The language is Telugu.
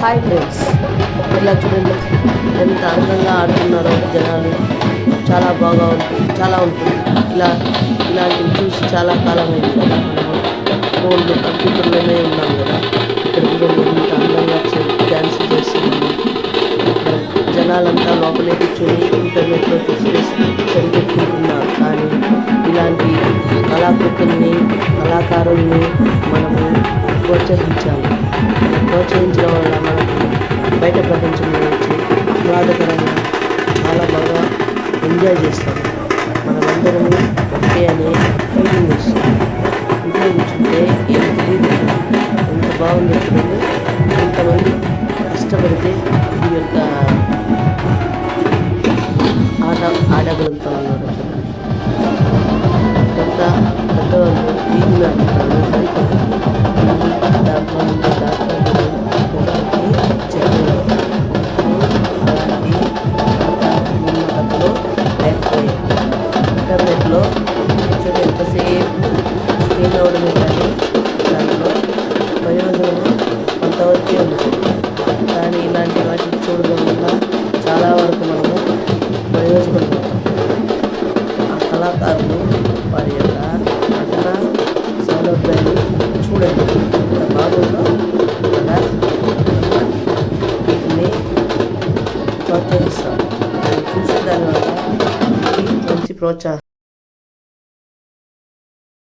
హాయ్ ఫ్రెండ్స్, ఇలా చూడండి ఎంత అందంగా ఆడుతున్నారో జనాలు. చాలా బాగా ఉంటుంది, చాలా ఉంటుంది. ఇలాంటివి చూసి చాలా కాలం అయింది కదా. మనము ఫోన్లు కంప్యూటర్లోనే ఉన్నాం కదా. ఇక్కడ చూడండి ఎంత అందంగా డ్యాన్స్ చేస్తున్నాము. జనాలంతా లోపలే కూర్చొని ఇంటర్నెట్లో చూసి సరిపెట్టుకుంటున్నారు. కానీ ఇలాంటి కళాకృతుల్ని, కళాకారుల్ని మనము ప్రోత్సహించాలి. ప్రోత్సహించడం వల్ల మనకు బయట ప్రపంచంలో వచ్చి ఆహ్లాదకరంగా చాలా బాగా ఎంజాయ్ చేస్తాము. మనమందరము ఒకే అనే ఫీలింగ్ వస్తుంది. ఇంట్లో కూర్చుంటే ఏం తెలియదు, ఎంత బాగుందో చూడండి. ఇంతమంది కష్టపడితే ఈ యొక్క ఆడగలుగుతూ ఉన్నారు. ఇదంతా పెద్దవాళ్ళు వీధిలో ఇంటర్నెట్లో ఎంతసేపు స్క్రీన్ అవడమే కానీ దాంట్లో ప్రయోజనము కొంతవరకే ఉంటుంది. కానీ ఇలాంటి వాటిని చూడడం వల్ల చాలా వరకు మనము ప్రయోజనపడతాం. ఆ కళాకారులు వారి యొక్క నటన సౌలభ్యాన్ని చూడండి ఎంత బాగుందో కదా. వీటిని ప్రోత్సహిస్తాం. చూసి దానివల్ల మంచి ప్రోత్సాహం